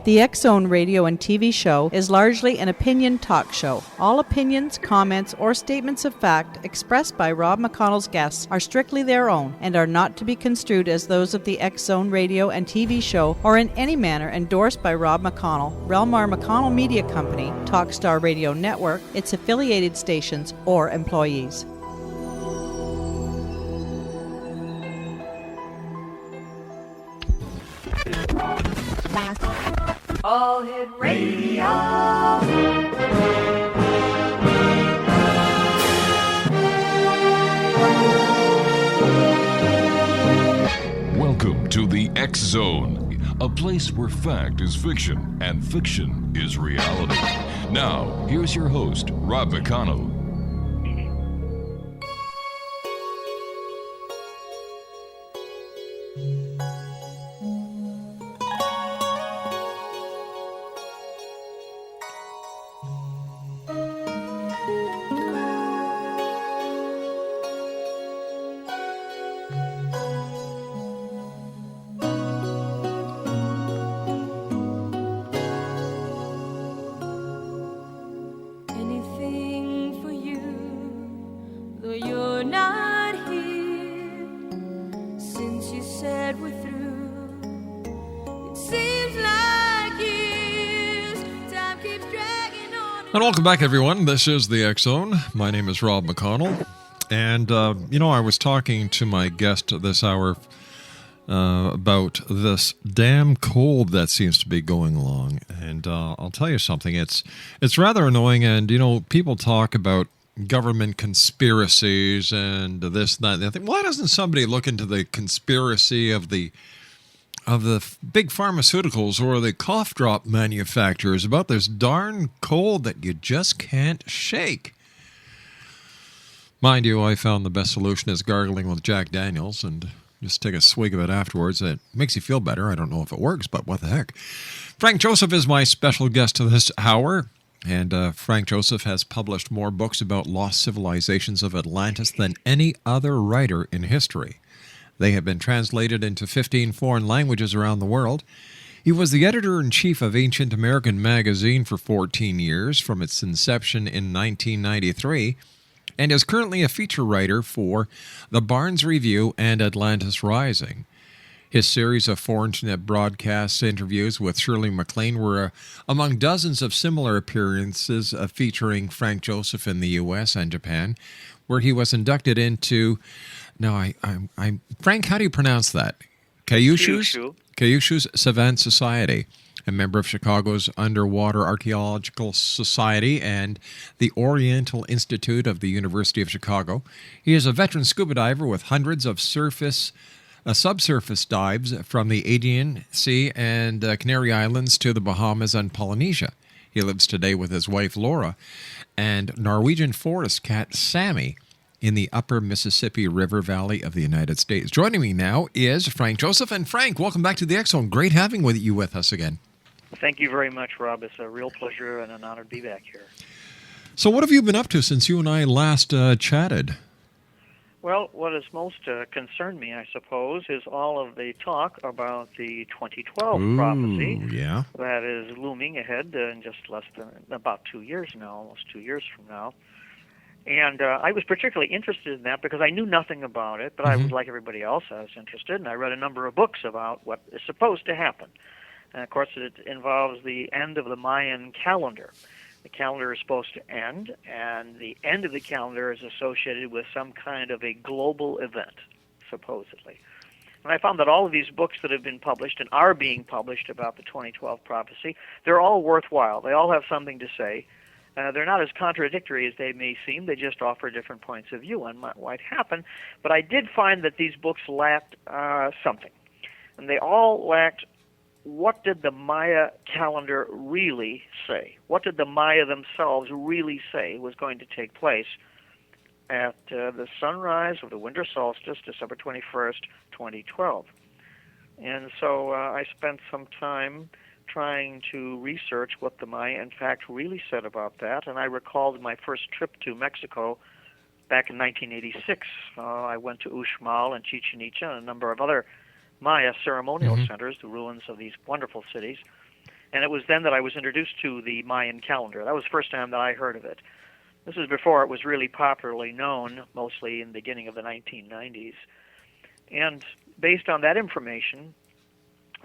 The X-Zone radio and TV show is largely an opinion talk show. All opinions, comments, or statements of fact expressed by Rob McConnell's guests are strictly their own and are not to be construed as those of the X-Zone radio and TV show or in any manner endorsed by Rob McConnell, Relmar McConnell Media Company, Talkstar Radio Network, its affiliated stations, or employees. All Hit Radio. Welcome to the X Zone, a place where fact is fiction and fiction is reality. Now, here's your host, Rob McConnell. And welcome back, everyone. This is the X-Zone. My name is Rob McConnell. And, I was talking to my guest this hour about this damn cold that seems to be going along. And I'll tell you something. It's rather annoying. And, people talk about government conspiracies and this, that, and the other thing. Why doesn't somebody look into the conspiracy of the big pharmaceuticals or the cough drop manufacturers about this darn cold that you just can't shake? Mind you, I found the best solution is gargling with Jack Daniels and just take a swig of it afterwards. It makes you feel better. I don't know if it works, but what the heck. Frank Joseph is my special guest this hour. And Frank Joseph has published more books about lost civilizations of Atlantis than any other writer in history. They have been translated into 15 foreign languages around the world. He was the editor-in-chief of Ancient American magazine for 14 years, from its inception in 1993, and is currently a feature writer for The Barnes Review and Atlantis Rising. His series of 4 internet broadcast interviews with Shirley MacLaine were among dozens of similar appearances featuring Frank Joseph in the U.S. and Japan, where he was inducted into... Now, Frank, how do you pronounce that? Kyushu's Savant Society, a member of Chicago's Underwater Archaeological Society and the Oriental Institute of the University of Chicago. He is a veteran scuba diver with hundreds of subsurface dives from the Aegean Sea and Canary Islands to the Bahamas and Polynesia. He lives today with his wife, Laura, and Norwegian forest cat, Sammy, in the upper Mississippi River Valley of the United States. Joining me now is Frank Joseph. And Frank, welcome back to the X-Zone. Great having you with us again. Thank you very much, Rob. It's a real pleasure and an honor to be back here. So what have you been up to since you and I last chatted? Well, what has most concerned me, I suppose, is all of the talk about the 2012 prophecy that is looming ahead in just less than about 2 years now, almost 2 years from now. And I was particularly interested in that because I knew nothing about it, but I was like everybody else, I was interested, and I read a number of books about what is supposed to happen. And, of course, it involves the end of the Mayan calendar. The calendar is supposed to end, and the end of the calendar is associated with some kind of a global event, supposedly. And I found that all of these books that have been published and are being published about the 2012 prophecy, they're all worthwhile. They all have something to say. They're not as contradictory as they may seem. They just offer different points of view on what might happen. But I did find that these books lacked something. And they all lacked, what did the Maya calendar really say? What did the Maya themselves really say was going to take place at the sunrise of the winter solstice, December 21st, 2012? And so I spent some time trying to research what the Maya, in fact, really said about that. And I recalled my first trip to Mexico back in 1986. I went to Uxmal and Chichen Itza and a number of other Maya ceremonial centers, the ruins of these wonderful cities. And it was then that I was introduced to the Mayan calendar. That was the first time that I heard of it. This is before it was really popularly known, mostly in the beginning of the 1990s. And based on that information,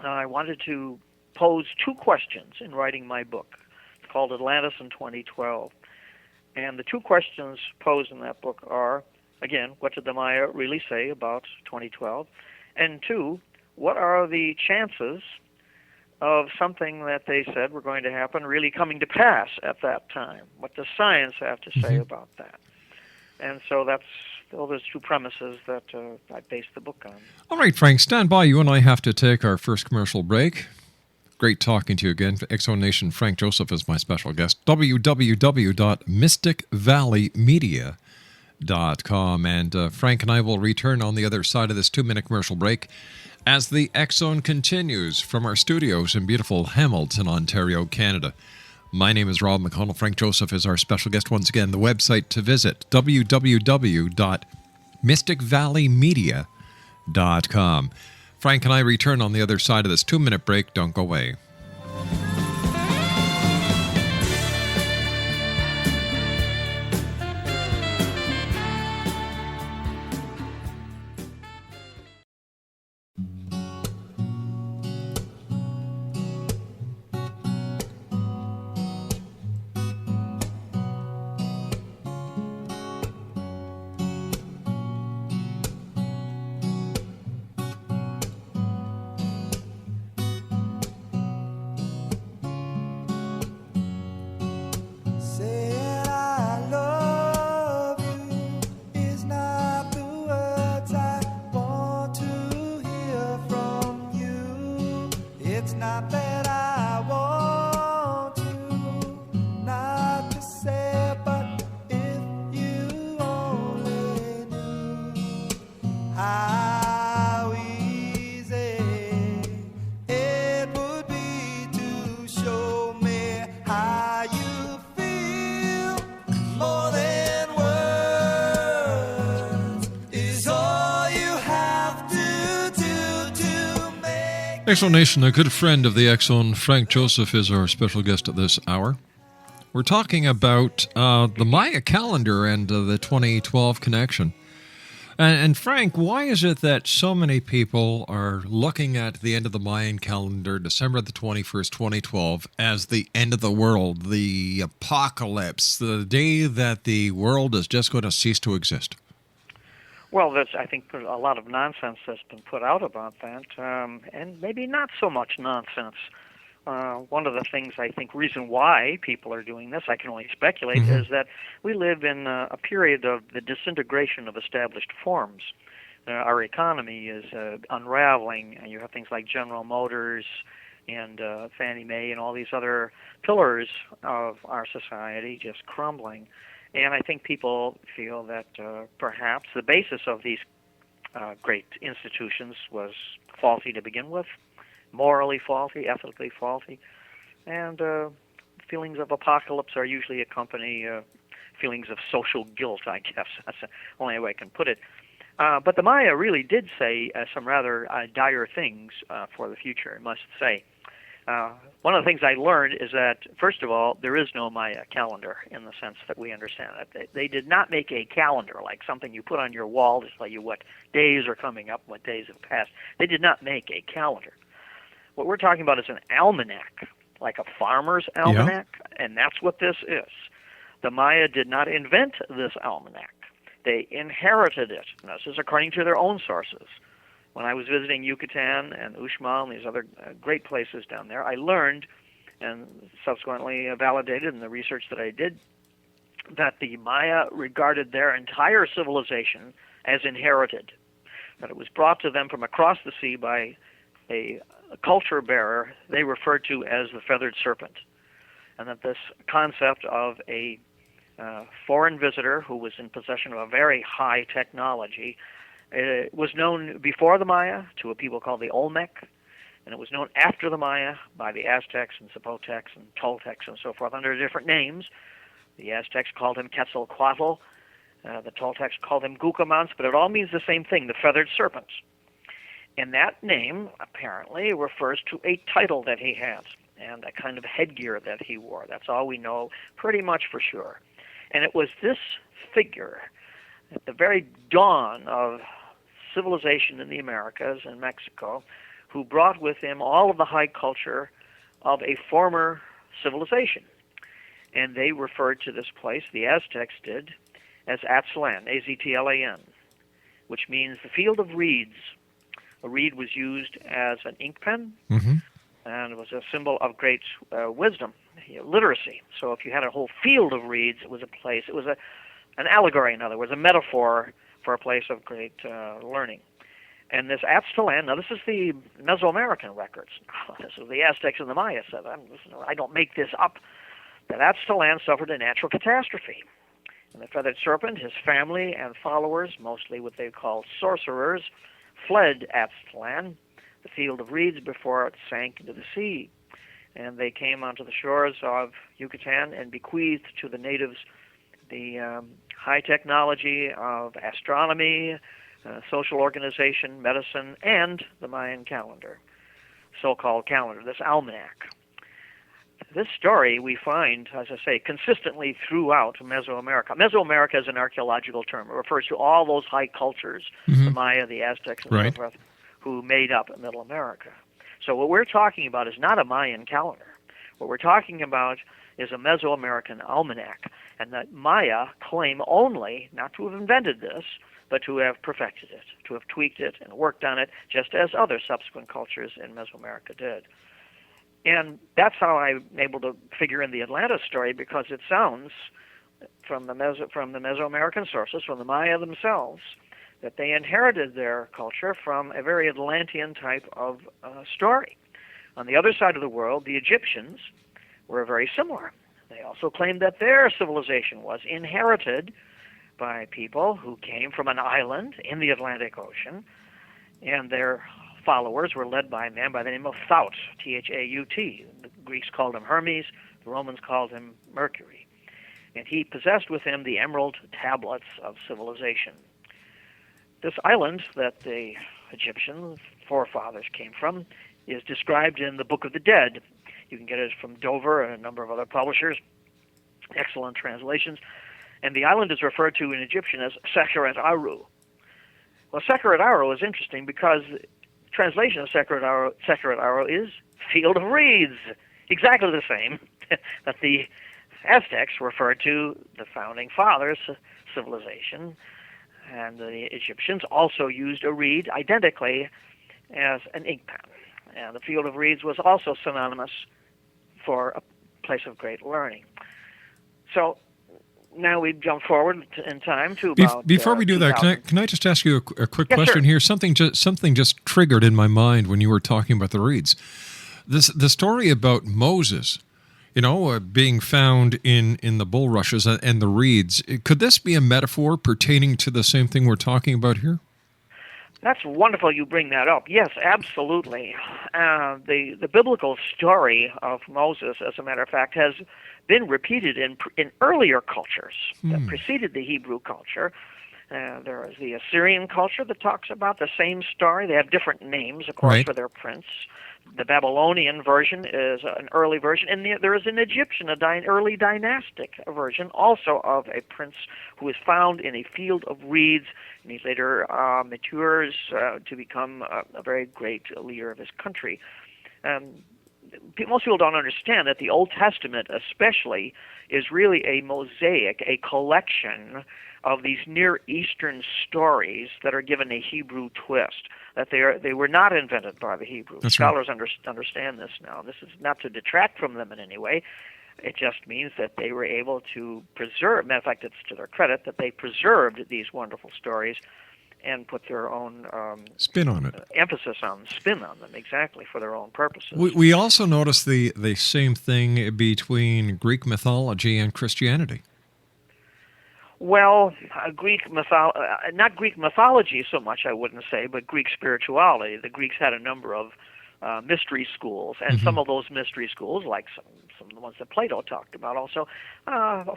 I wanted to pose two questions in writing my book. It's called Atlantis in 2012. And the two questions posed in that book are, again, what did the Maya really say about 2012? And two, what are the chances of something that they said were going to happen really coming to pass at that time? What does science have to say about that? And so those two premises that I based the book on. All right, Frank, stand by. You and I have to take our first commercial break. Great talking to you again. X-Zone Nation, Frank Joseph is my special guest. www.mysticvalleymedia.com. And Frank and I will return on the other side of this 2-minute commercial break as the X-Zone continues from our studios in beautiful Hamilton, Ontario, Canada. My name is Rob McConnell. Frank Joseph is our special guest once again. The website to visit, www.mysticvalleymedia.com. Frank and I return on the other side of this 2-minute break. Don't go away. X-Zone Nation, a good friend of the X-Zone, Frank Joseph, is our special guest at this hour. We're talking about the Maya calendar and the 2012 connection. And Frank, why is it that so many people are looking at the end of the Mayan calendar, December the 21st, 2012, as the end of the world, the apocalypse, the day that the world is just going to cease to exist? Well, I think there's a lot of nonsense that's been put out about that, and maybe not so much nonsense. One of the things I think reason why people are doing this, I can only speculate, is that we live in a period of the disintegration of established forms. Our economy is unraveling, and you have things like General Motors and Fannie Mae and all these other pillars of our society just crumbling. And I think people feel that perhaps the basis of these great institutions was faulty to begin with, morally faulty, ethically faulty, and feelings of apocalypse are usually accompany feelings of social guilt, I guess. That's the only way I can put it. But the Maya really did say some rather dire things for the future, I must say. One of the things I learned is that, first of all, there is no Maya calendar in the sense that we understand it. They did not make a calendar, like something you put on your wall to tell you what days are coming up, what days have passed. They did not make a calendar. What we're talking about is an almanac, like a farmer's almanac, and that's what this is. The Maya did not invent this almanac. They inherited it. And this is according to their own sources. When I was visiting Yucatan and Uxmal and these other great places down there, I learned, and subsequently validated in the research that I did, that the Maya regarded their entire civilization as inherited, that it was brought to them from across the sea by a culture bearer they referred to as the feathered serpent, and that this concept of a foreign visitor who was in possession of a very high technology was known before the Maya to a people called the Olmec, and it was known after the Maya by the Aztecs and Zapotecs and Toltecs and so forth under different names. The Aztecs called him Quetzalcoatl, the Toltecs called him Gucamans, but it all means the same thing, the feathered serpent. And that name, apparently, refers to a title that he had. and a kind of headgear that he wore. That's all we know pretty much for sure. And it was this figure at the very dawn of civilization in the Americas and Mexico who brought with him all of the high culture of a former civilization. And they referred to this place, the Aztecs did, as Aztlan, A-Z-T-L-A-N, which means the field of reeds. A reed was used as an ink pen, and it was a symbol of great wisdom, literacy. So if you had a whole field of reeds, it was a place, it was an allegory, in other words, a metaphor for a place of great learning. And this Aztlan, now this is the Mesoamerican records. This is the Aztecs and the Mayas said. I don't make this up. That Aztlan suffered a natural catastrophe. And the feathered serpent, his family and followers, mostly what they called sorcerers, fled Aztlan, the field of reeds, before it sank into the sea. And they came onto the shores of Yucatan and bequeathed to the natives the high technology of astronomy, social organization, medicine, and the Mayan calendar, so-called calendar, this almanac. This story we find, as I say, consistently throughout Mesoamerica. Mesoamerica is an archaeological term. It refers to all those high cultures, the Maya, the Aztecs, and so forth, who made up Middle America. So what we're talking about is not a Mayan calendar. What we're talking about is a Mesoamerican almanac. And the Maya claim only not to have invented this, but to have perfected it, to have tweaked it and worked on it, just as other subsequent cultures in Mesoamerica did. And that's how I'm able to figure in the Atlantis story, because it sounds, from the Mesoamerican sources, from the Maya themselves, that they inherited their culture from a very Atlantean type of story. On the other side of the world, the Egyptians were very similar. They also claimed that their civilization was inherited by people who came from an island in the Atlantic Ocean, and their followers were led by a man by the name of Thaut, T-H-A-U-T. The Greeks called him Hermes, the Romans called him Mercury. And he possessed with him the emerald tablets of civilization. This island that the Egyptian forefathers came from is described in the Book of the Dead. You can get it from Dover and a number of other publishers, excellent translations. And the island is referred to in Egyptian as Sekeret Aru. Well, Sekeret Aru is interesting because the translation of Sekeret Aru is field of reeds, exactly the same that the Aztecs referred to the founding fathers' civilization. And the Egyptians also used a reed identically as an ink pen. And the field of reeds was also synonymous for a place of great learning. So now we jump forward in time to about before we do that, can I just ask you a quick question here? Something just triggered in my mind when you were talking about the reeds. The story about Moses, being found in the bulrushes and the reeds. Could this be a metaphor pertaining to the same thing we're talking about here? That's wonderful you bring that up. Yes, absolutely. The biblical story of Moses, as a matter of fact, has been repeated in earlier cultures that preceded the Hebrew culture. There is the Assyrian culture that talks about the same story. They have different names, of course, for their prince. The Babylonian version is an early version, and there is an Egyptian, early dynastic version, also of a prince who is found in a field of reeds, and he later matures to become a very great leader of his country. Most people don't understand that the Old Testament especially is really a mosaic, a collection of these Near Eastern stories that are given a Hebrew twist, that they were not invented by the Hebrews. That's Scholars understand this now. This is not to detract from them in any way. It just means that they were able to preserve, matter of fact, it's to their credit, that they preserved these wonderful stories and put their own spin on it, spin on them, exactly, for their own purposes. We also notice the same thing between Greek mythology and Christianity. Well, not Greek mythology so much, I wouldn't say, but Greek spirituality. The Greeks had a number of mystery schools, and some of those mystery schools, like some of the ones that Plato talked about, also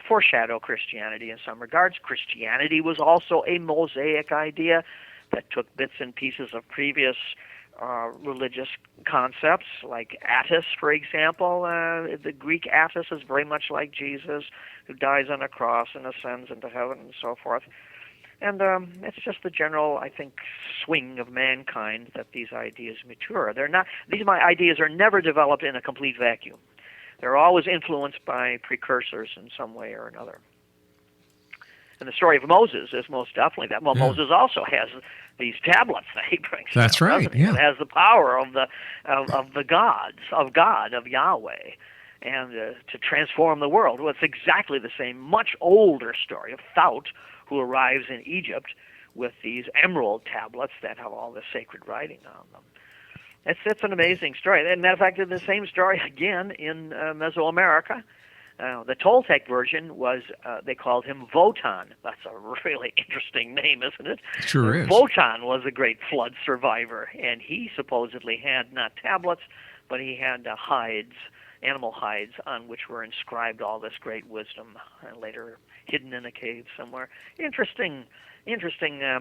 foreshadow Christianity in some regards. Christianity was also a mosaic idea that took bits and pieces of previous religious concepts like Attis, for example. The Greek Attis is very much like Jesus, who dies on a cross and ascends into heaven and so forth. And it's just the general, I think, swing of mankind that these ideas mature. These ideas are never developed in a complete vacuum. They're always influenced by precursors in some way or another. And the story of Moses is most definitely that. Well, Moses also has these tablets that he brings. That's down, right. Yeah. It has the power of the gods, of God, of Yahweh, and to transform the world. Well, it's exactly the same, much older story of Thout, who arrives in Egypt with these emerald tablets that have all the sacred writing on them. It's an amazing story. As a matter of fact, it's the same story again in Mesoamerica. The Toltec version was, they called him Wotan. That's a really interesting name, isn't it? Sure is. Wotan was a great flood survivor, and he supposedly had not tablets, but he had hides, animal hides, on which were inscribed all this great wisdom, later hidden in a cave somewhere. Interesting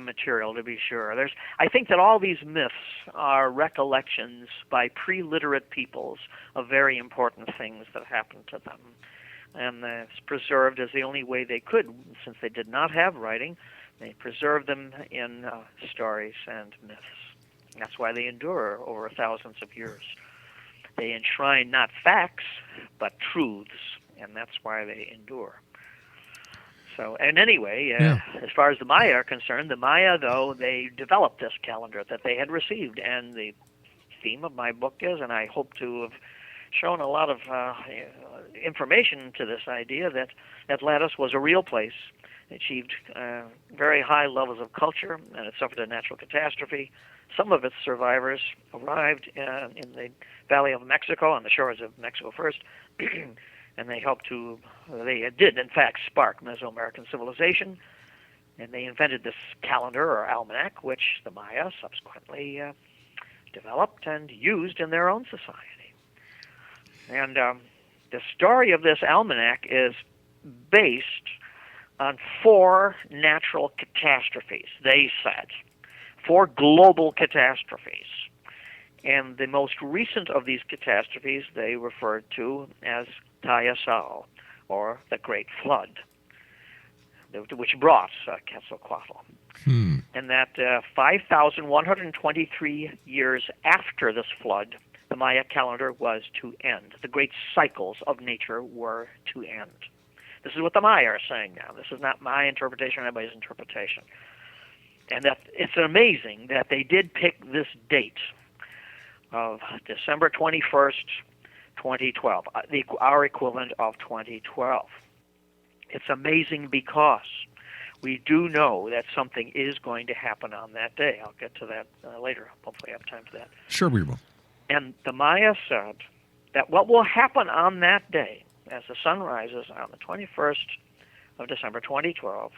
material, to be sure. I think that all these myths are recollections by pre-literate peoples of very important things that happened to them. And it's preserved as the only way they could, since they did not have writing. They preserved them in stories and myths. That's why they endure over thousands of years. They enshrine not facts, but truths, and that's why they endure. So, and anyway, as far as the Maya are concerned, the Maya, though, they developed this calendar that they had received, and the theme of my book is, and I hope to have shown a lot of information to this idea, that Atlantis was a real place. It achieved very high levels of culture, and it suffered a natural catastrophe. Some of its survivors arrived in the Valley of Mexico, on the shores of Mexico first, and they did, in fact, spark Mesoamerican civilization, and they invented this calendar or almanac, which the Maya subsequently developed and used in their own society. And the story of this almanac is based on 4 natural catastrophes, they said, 4 global catastrophes. And the most recent of these catastrophes they referred to as Tayasal, or the Great Flood, which brought Quetzalcoatl. And that 5,123 years after this flood, the Maya calendar was to end. The great cycles of nature were to end. This is what the Maya are saying now. This is not my interpretation or anybody's interpretation. And that it's amazing that they did pick this date of December 21st, 2012, our equivalent of 2012. It's amazing because we do know that something is going to happen on that day. I'll get to that later. Hopefully I have time for that. Sure we will. And the Maya said that what will happen on that day, as the sun rises on the 21st of December 2012,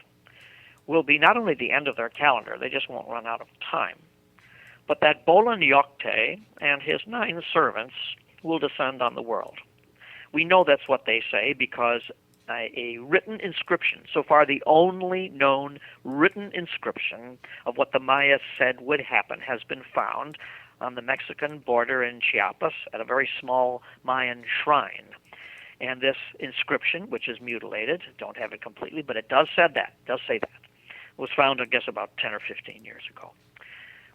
will be not only the end of their calendar, they just won't run out of time, but that Bolan Yocte and his 9 servants will descend on the world. We know that's what they say because a written inscription, so far the only known written inscription of what the Maya said would happen, has been found on the Mexican border in Chiapas at a very small Mayan shrine. And this inscription, which is mutilated, don't have it completely, but it does say that, was found, I guess, about 10 or 15 years ago.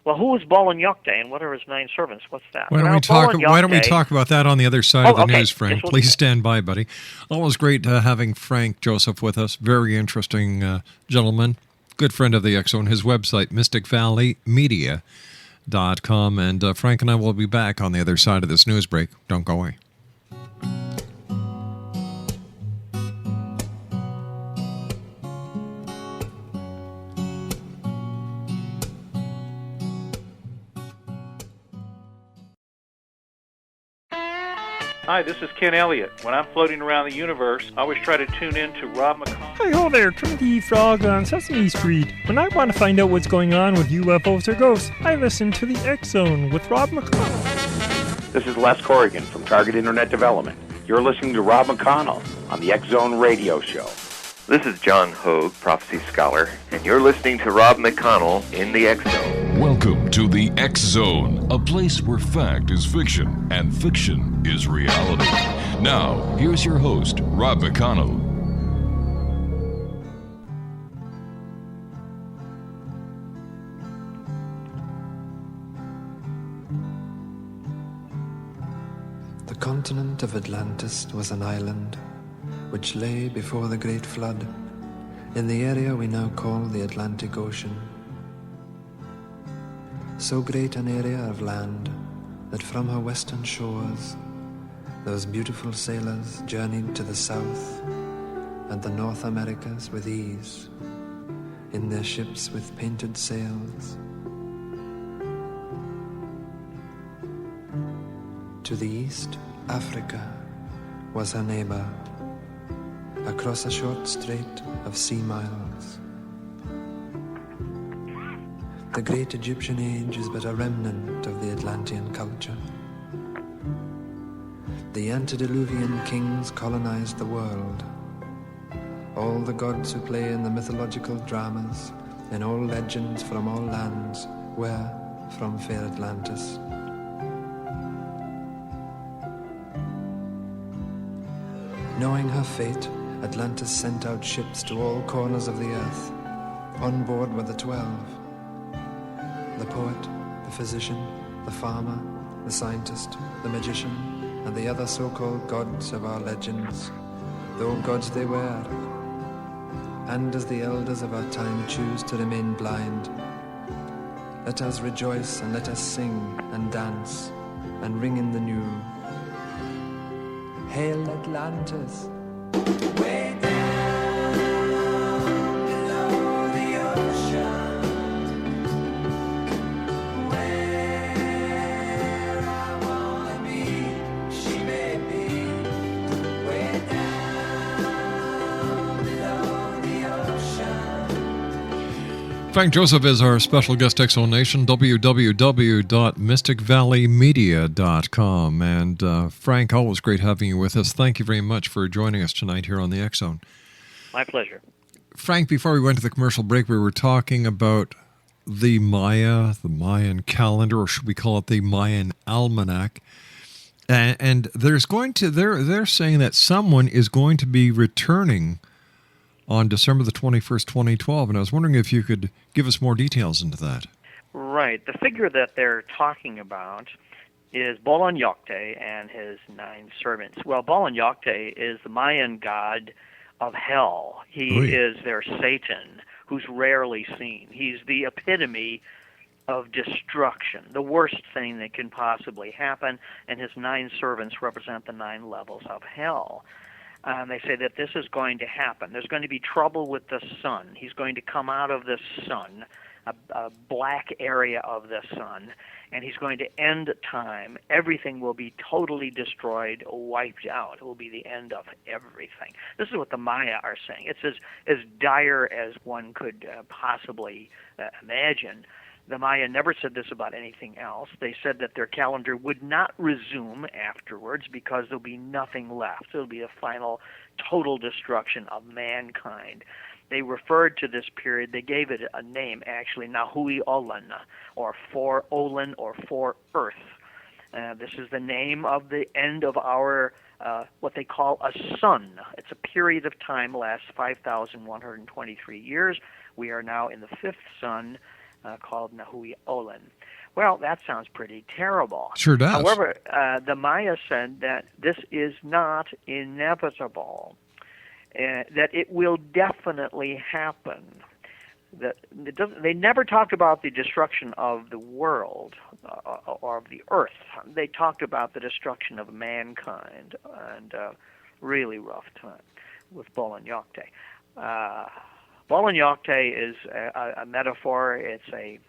Well, who is Bolan Yocte, and what are his 9 servants? What's that? Why don't we talk about that on the other side of the news, Frank? Please stand by, buddy. Always great having Frank Joseph with us. Very interesting gentleman. Good friend of the X Zone. His website, mysticvalleymedia.com. And Frank and I will be back on the other side of this news break. Don't go away. Hi, this is Ken Elliott. When I'm floating around the universe, I always try to tune in to Rob McConnell. Hi ho there, Twinkie Frog on Sesame Street. When I want to find out what's going on with UFOs or ghosts, I listen to the X Zone with Rob McConnell. This is Les Corrigan from Target Internet Development. You're listening to Rob McConnell on the X Zone Radio Show. This is John Hogue, prophecy scholar, and you're listening to Rob McConnell in the X Zone. Welcome to the X Zone, a place where fact is fiction and fiction is reality. Now, here's your host, Rob McConnell. The continent of Atlantis was an island which lay before the Great Flood in the area we now call the Atlantic Ocean. So great an area of land that from her western shores those beautiful sailors journeyed to the South and the North Americas with ease in their ships with painted sails. To the east, Africa was her neighbor, across a short strait of sea miles. The great Egyptian age is but a remnant of the Atlantean culture. The antediluvian kings colonized the world. All the gods who play in the mythological dramas, in all legends from all lands, were from fair Atlantis. Knowing her fate, Atlantis sent out ships to all corners of the earth. On board were the 12. The poet, the physician, the farmer, the scientist, the magician, and the other so-called gods of our legends, though gods they were. And as the elders of our time choose to remain blind, let us rejoice and let us sing and dance and ring in the new. Hail Atlantis! Way down below the ocean, where I wanna be, she may be. Way down below the ocean. Frank Joseph is our special guest, X Zone Nation, www.mysticvalleymedia.com. And Frank, always great having you with us. Thank you very much for joining us tonight here on the X Zone. My pleasure. Frank, before we went to the commercial break, we were talking about the Maya, the Mayan calendar, or should we call it the Mayan almanac? And they're saying that someone is going to be returning on December the 21st, 2012, and I was wondering if you could give us more details into that. Right. The figure that they're talking about is Bolon Yocte and his 9 servants. Well, Bolon Yocte is the Mayan god of hell. He is their Satan, who's rarely seen. He's the epitome of destruction, the worst thing that can possibly happen, and his 9 servants represent the 9 levels of hell. They say that this is going to happen. There's going to be trouble with the sun. He's going to come out of the sun, a black area of the sun, and he's going to end time. Everything will be totally destroyed, wiped out. It will be the end of everything. This is what the Maya are saying. It's as dire as one could possibly imagine. The Maya never said this about anything else. They said that their calendar would not resume afterwards because there'll be nothing left. It'll be a final total destruction of mankind. They referred to this period, they gave it a name actually, Nahui Olan, or for Olin, or for Earth. This is the name of the end of our, what they call a sun. It's a period of time, lasts 5,123 years. We are now in the 5th sun, called Nahui Olan. Well, that sounds pretty terrible. Sure does. However, the Maya said that this is not inevitable, that it will definitely happen. They never talked about the destruction of the world or of the earth. They talked about the destruction of mankind, and really rough time with Bolon Yocte. Bolon Yocte is a metaphor. It's a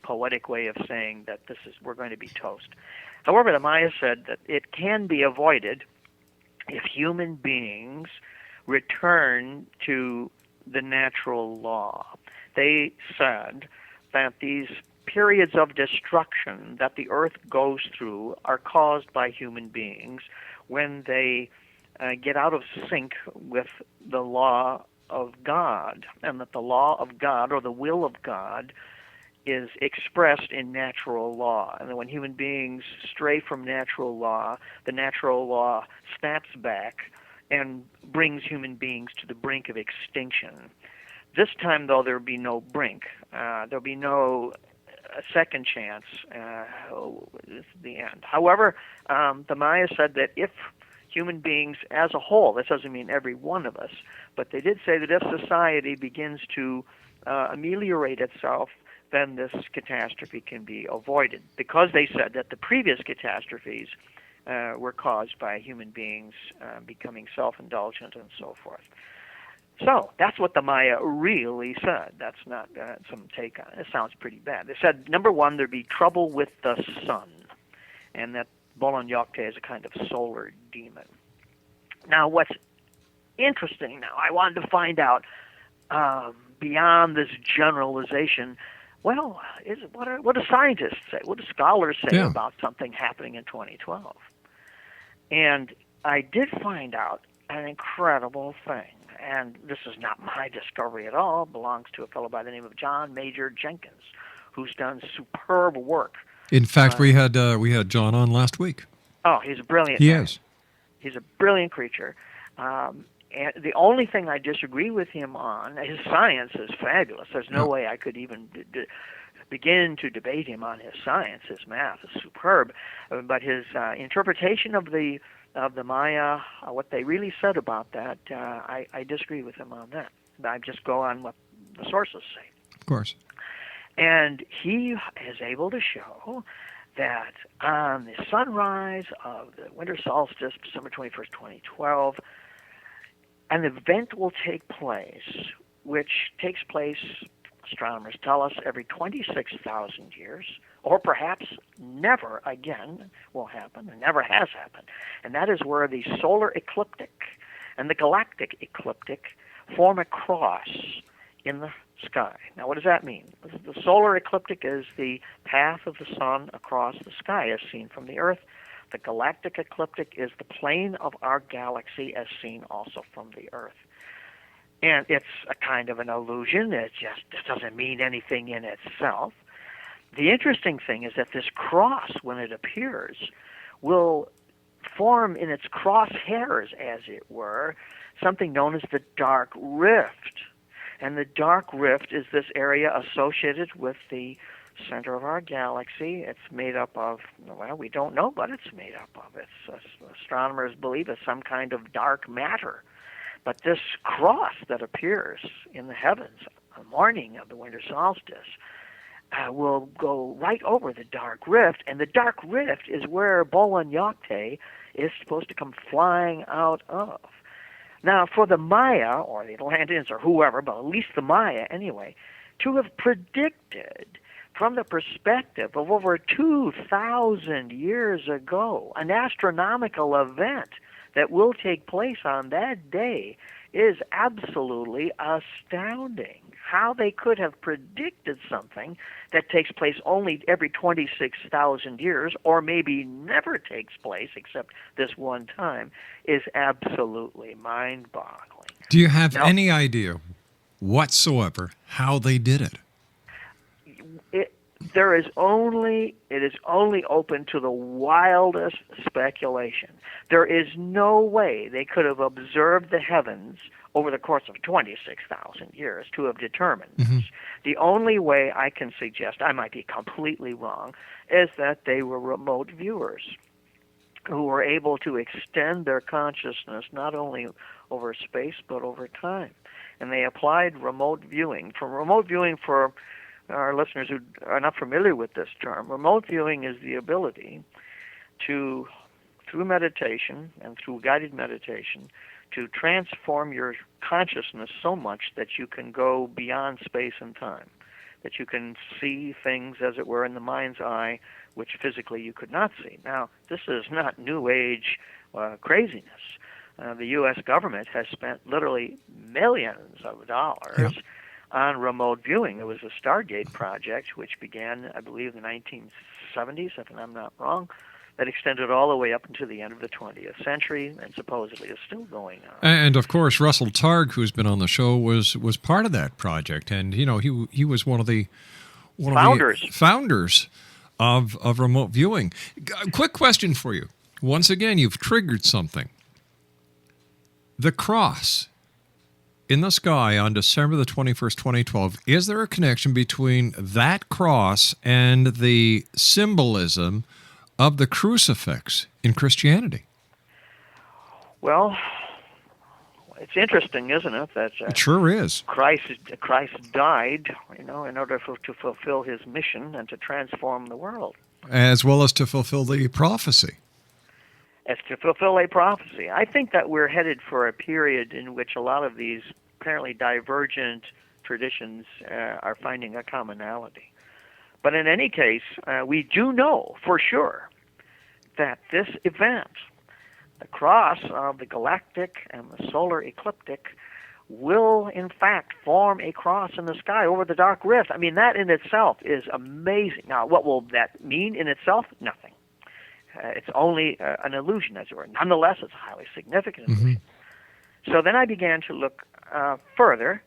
poetic way of saying that we're going to be toast. However, the Maya said that it can be avoided if human beings return to the natural law. They said that these periods of destruction that the earth goes through are caused by human beings when they get out of sync with the law of God, and that the law of God, or the will of God, is expressed in natural law. And when human beings stray from natural law, the natural law snaps back and brings human beings to the brink of extinction. This time, though, there will be no brink. There will be no second chance. This is the end. However, the Maya said that if human beings as a whole, this doesn't mean every one of us, but they did say that if society begins to ameliorate itself, then this catastrophe can be avoided, because they said that the previous catastrophes were caused by human beings becoming self-indulgent and so forth. So that's what the Maya really said. That's not some take on it. It sounds pretty bad. They said, number one, there'd be trouble with the sun, and that Bolon-Yokte is a kind of solar demon. Now, what's interesting now, I wanted to find out, beyond this generalization, well, what do scientists say? What do scholars say about something happening in 2012? And I did find out an incredible thing. And this is not my discovery at all. It belongs to a fellow by the name of John Major Jenkins, who's done superb work. In fact, we had John on last week. Oh, he's a brilliant He man. is. He's a brilliant creature. And the only thing I disagree with him on, his science is fabulous. There's no way I could even begin to debate him on his science. His math is superb. But his interpretation of the Maya, what they really said about that, I disagree with him on that. I just go on what the sources say. Of course. And he is able to show that on the sunrise of the winter solstice, December 21st, 2012, an event will take place, which takes place, astronomers tell us, every 26,000 years, or perhaps never again will happen, and never has happened. And that is where the solar ecliptic and the galactic ecliptic form a cross in the sky. Now, what does that mean? The solar ecliptic is the path of the sun across the sky as seen from the Earth. The galactic ecliptic is the plane of our galaxy as seen also from the Earth. And it's a kind of an illusion. It just doesn't mean anything in itself. The interesting thing is that this cross, when it appears, will form in its crosshairs, as it were, something known as the dark rift. And the dark rift is this area associated with the center of our galaxy. It's made up of, well, we don't know what it's made up of. Astronomers believe it's some kind of dark matter. But this cross that appears in the heavens on the morning of the winter solstice will go right over the dark rift, and the dark rift is where Bolon-Yokte is supposed to come flying out of. Now, for the Maya, or the Atlanteans, or whoever, but at least the Maya anyway, to have predicted from the perspective of over 2,000 years ago an astronomical event that will take place on that day is absolutely astounding. How they could have predicted something that takes place only every 26,000 years, or maybe never takes place except this one time, is absolutely mind-boggling. Do you have any idea whatsoever how they did it? It is only open to the wildest speculation. There is no way they could have observed the heavens over the course of 26,000 years to have determined this. The only way I can suggest, I might be completely wrong, is that they were remote viewers who were able to extend their consciousness not only over space but over time. And they applied remote viewing. For our listeners who are not familiar with this term, remote viewing is the ability to, through meditation and through guided meditation, to transform your consciousness so much that you can go beyond space and time, that you can see things, as it were, in the mind's eye, which physically you could not see. Now, this is not New Age craziness. The U.S. government has spent literally millions of dollars on remote viewing. There was a Stargate project, which began, I believe, in the 1970s, if I'm not wrong, that extended all the way up into the end of the 20th century and supposedly is still going on. And, of course, Russell Targ, who's been on the show, was part of that project. And, you know, he was one of the one founders. of the founders of remote viewing. Quick question for you. Once again, you've triggered something. The cross in the sky on December the 21st, 2012, is there a connection between that cross and the symbolism of the crucifix in Christianity? Well, it's interesting, isn't it? That it sure is. Christ died, in order to fulfill his mission and to transform the world, as well as to fulfill the prophecy. As to fulfill a prophecy. I think that we're headed for a period in which a lot of these apparently divergent traditions are finding a commonality. But in any case, we do know for sure that this event, the cross of the galactic and the solar ecliptic, will in fact form a cross in the sky over the dark rift. I mean, that in itself is amazing. Now, what will that mean in itself? Nothing. It's only an illusion, as it were. Nonetheless, it's a highly significant illusion. So then I began to look further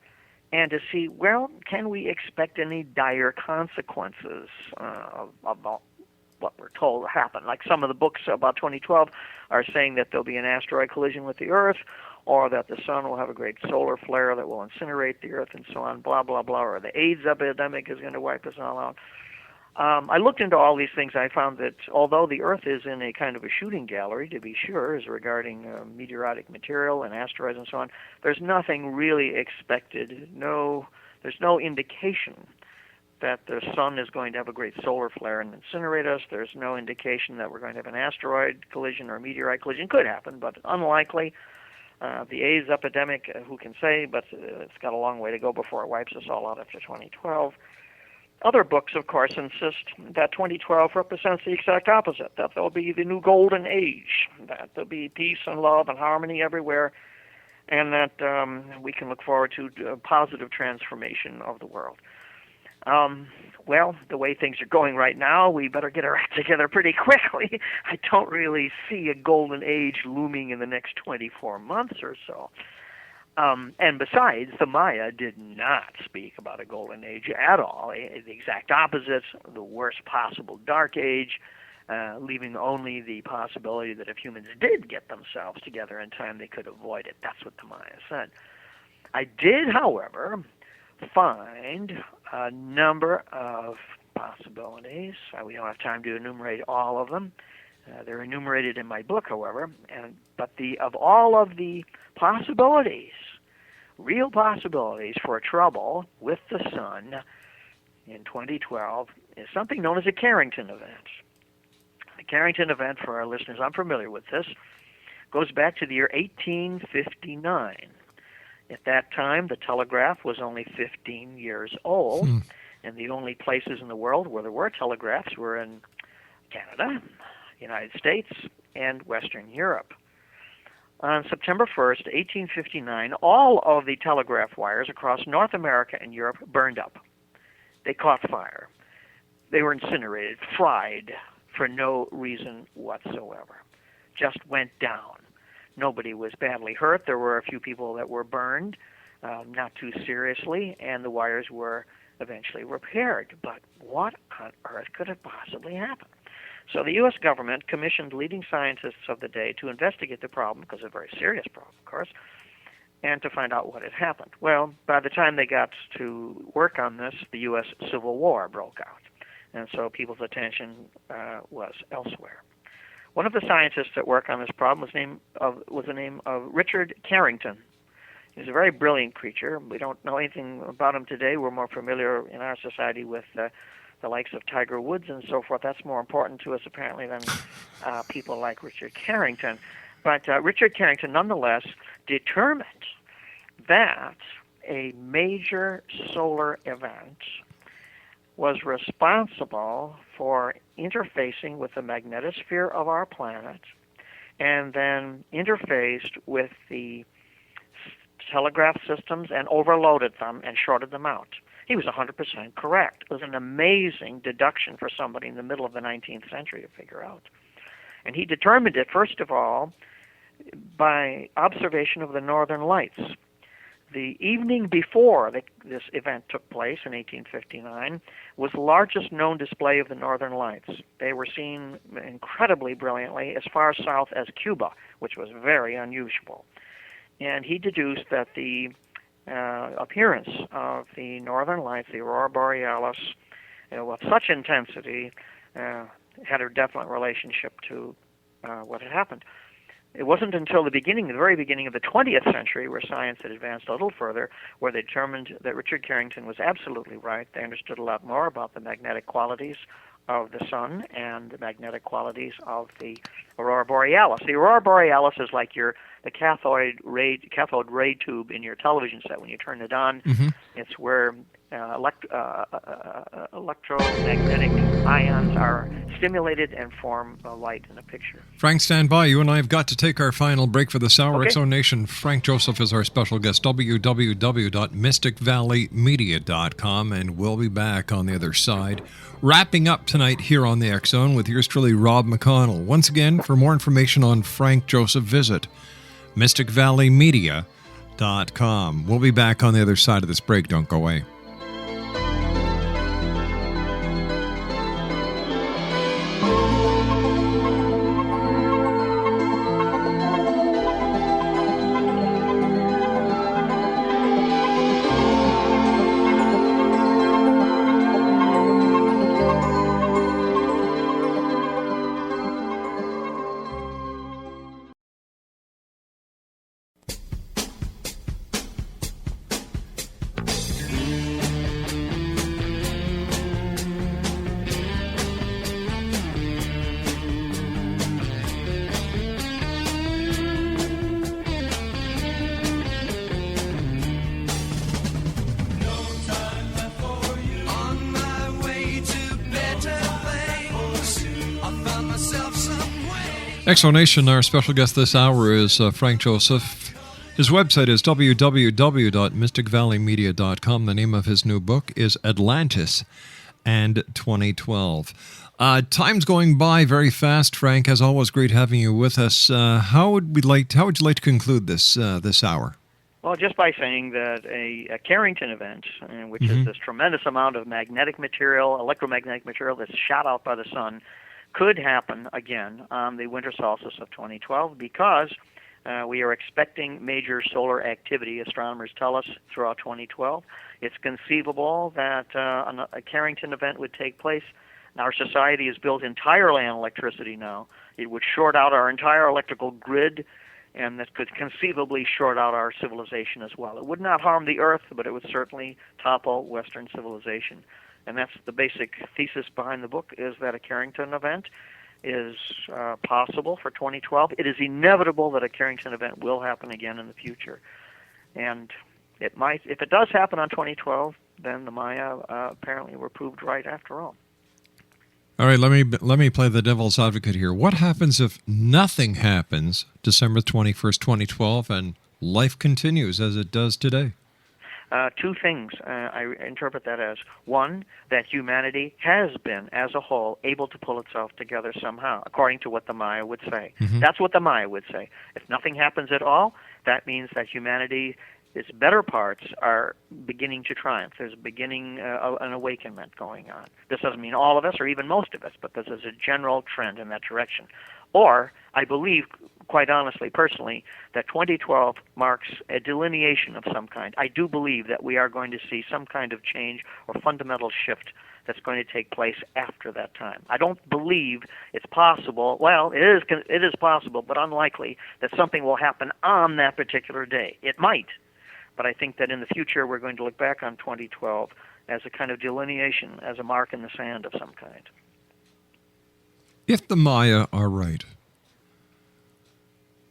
and to see, well, can we expect any dire consequences of what we're told will happen? Like some of the books about 2012 are saying that there'll be an asteroid collision with the Earth, or that the sun will have a great solar flare that will incinerate the Earth and so on, blah, blah, blah, or the AIDS epidemic is going to wipe us all out. I looked into all these things. I found that although the Earth is in a kind of a shooting gallery, to be sure, as regarding meteoritic material and asteroids and so on, there's nothing really expected. There's no indication that the sun is going to have a great solar flare and incinerate us. There's no indication that we're going to have an asteroid collision or a meteorite collision. Could happen, but unlikely. The AIDS epidemic, who can say, but it's got a long way to go before it wipes us all out after 2012. Other books, of course, insist that 2012 represents the exact opposite, that there'll be the new golden age, that there'll be peace and love and harmony everywhere, and that we can look forward to a positive transformation of the world. Well, the way things are going right now, we better get our act together pretty quickly. I don't really see a golden age looming in the next 24 months or so. And besides, the Maya did not speak about a golden age at all. The exact opposite, the worst possible dark age, leaving only the possibility that if humans did get themselves together in time, they could avoid it. That's what the Maya said. I did, however, find a number of possibilities. We don't have time to enumerate all of them. They're enumerated in my book, however. But of all of the possibilities, real possibilities for trouble with the sun in 2012 is something known as a Carrington event. The Carrington event, for our listeners unfamiliar with this, goes back to the year 1859. At that time, the telegraph was only 15 years old, and the only places in the world where there were telegraphs were in Canada, United States, and Western Europe. On September 1st, 1859, all of the telegraph wires across North America and Europe burned up. They caught fire. They were incinerated, fried, for no reason whatsoever. Just went down. Nobody was badly hurt. There were a few people that were burned, not too seriously, and the wires were eventually repaired. But what on earth could have possibly happened? So the U.S. government commissioned leading scientists of the day to investigate the problem, because it's a very serious problem, of course, and to find out what had happened. Well, by the time they got to work on this, the U.S. Civil War broke out, and so people's attention was elsewhere. One of the scientists that worked on this problem was the name of Richard Carrington. He was a very brilliant creature. We don't know anything about him today. We're more familiar in our society with the likes of Tiger Woods and so forth. That's more important to us, apparently, than people like Richard Carrington. But Richard Carrington, nonetheless, determined that a major solar event was responsible for interfacing with the magnetosphere of our planet and then interfaced with the telegraph systems and overloaded them and shorted them out. He was 100% correct. It was an amazing deduction for somebody in the middle of the 19th century to figure out. And he determined it, first of all, by observation of the northern lights. The evening before this event took place in 1859 was the largest known display of the northern lights. They were seen incredibly brilliantly as far south as Cuba, which was very unusual. And he deduced that the appearance of the northern lights, the aurora borealis, with such intensity, had a definite relationship to what had happened. It wasn't until the very beginning of the 20th century, where science had advanced a little further, where they determined that Richard Carrington was absolutely right. They understood a lot more about the magnetic qualities of the sun and the magnetic qualities of the aurora borealis. The aurora borealis is like the cathode ray tube in your television set. When you turn it on, it's where electromagnetic ions are stimulated and form a light in a picture. Frank, stand by. You and I have got to take our final break for this hour. Okay. X-Zone Nation, Frank Joseph is our special guest, www.mysticvalleymedia.com, and we'll be back on the other side. Wrapping up tonight here on the X-Zone with yours truly, Rob McConnell. Once again, for more information on Frank Joseph, visit mysticvalleymedia.com. We'll be back on the other side of this break. Don't go away. X-Zone Nation, our special guest this hour is Frank Joseph. His website is www.mysticvalleymedia.com. The name of his new book is Atlantis and 2012. Time's going by very fast, Frank. As always, great having you with us. How would you like to conclude this hour? Well, just by saying that a Carrington event, which is this tremendous amount of magnetic material, electromagnetic material that's shot out by the sun, could happen again on the winter solstice of 2012 because we are expecting major solar activity, astronomers tell us, throughout 2012. It's conceivable that a Carrington event would take place. Our society is built entirely on electricity now. It would short out our entire electrical grid, and that could conceivably short out our civilization as well. It would not harm the Earth, but it would certainly topple Western civilization. And that's the basic thesis behind the book, is that a Carrington event is possible for 2012. It is inevitable that a Carrington event will happen again in the future. And it might, if it does happen on 2012, then the Maya apparently were proved right after all. All right, let me play the devil's advocate here. What happens if nothing happens December 21st, 2012, and life continues as it does today? Two things I interpret that as. One, that humanity has been, as a whole, able to pull itself together somehow, according to what the Maya would say. That's what the Maya would say. If nothing happens at all, that means that humanity, its better parts, are beginning to triumph. There's an awakenment going on. This doesn't mean all of us or even most of us, but this is a general trend in that direction. Or, I believe, quite honestly, personally, that 2012 marks a delineation of some kind. I do believe that we are going to see some kind of change or fundamental shift that's going to take place after that time. I don't believe it's possible. Well, it is possible, but unlikely that something will happen on that particular day. It might, but I think that in the future we're going to look back on 2012 as a kind of delineation, as a mark in the sand of some kind. If the Maya are right,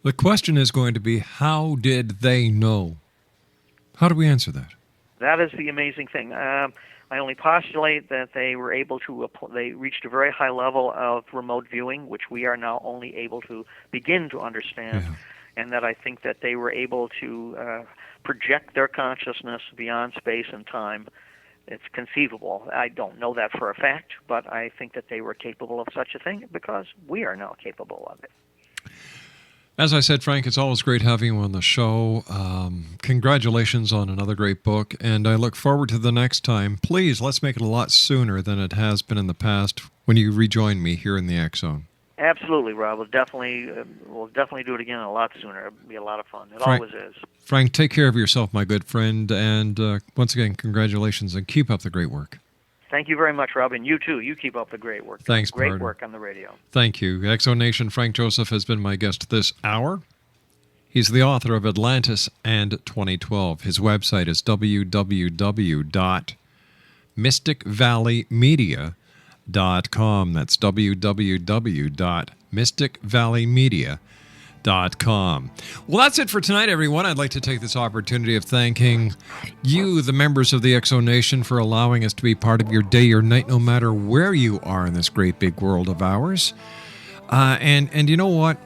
the question is going to be, how did they know? How do we answer that? That is the amazing thing. I only postulate that they were able to, they reached a very high level of remote viewing, which we are now only able to begin to understand, and that I think that they were able to project their consciousness beyond space and time. It's conceivable. I don't know that for a fact, but I think that they were capable of such a thing because we are now capable of it. As I said, Frank, it's always great having you on the show. Congratulations on another great book, and I look forward to the next time. Please, let's make it a lot sooner than it has been in the past when you rejoin me here in the X Zone. Absolutely, Rob. We'll definitely do it again a lot sooner. It'll be a lot of fun. It Frank, always is. Frank, take care of yourself, my good friend, and once again, congratulations, and keep up the great work. Thank you very much, Rob, and you too. You keep up the great work. Thanks, Great partner. work on the radio. Thank you. X-Zone Nation, Frank Joseph has been my guest this hour. He's the author of Atlantis and 2012. His website is www.mysticvalleymedia.com. That's www.mysticvalleymedia.com. Well, that's it for tonight, everyone. I'd like to take this opportunity of thanking you, the members of the X-Zone Nation, for allowing us to be part of your day or night, no matter where you are in this great big world of ours. And you know what?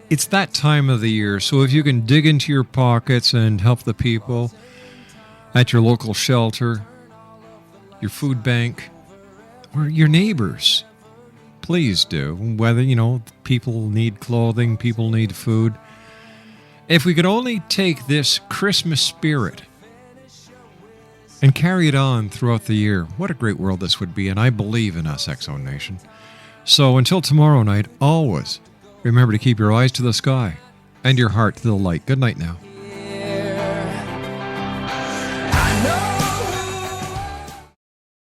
It's that time of the year, so if you can dig into your pockets and help the people at your local shelter, your food bank, or your neighbors, please do. Whether, people need clothing, people need food. If we could only take this Christmas spirit and carry it on throughout the year, what a great world this would be, and I believe in us, X-Zone Nation. So until tomorrow night, always remember to keep your eyes to the sky and your heart to the light. Good night now.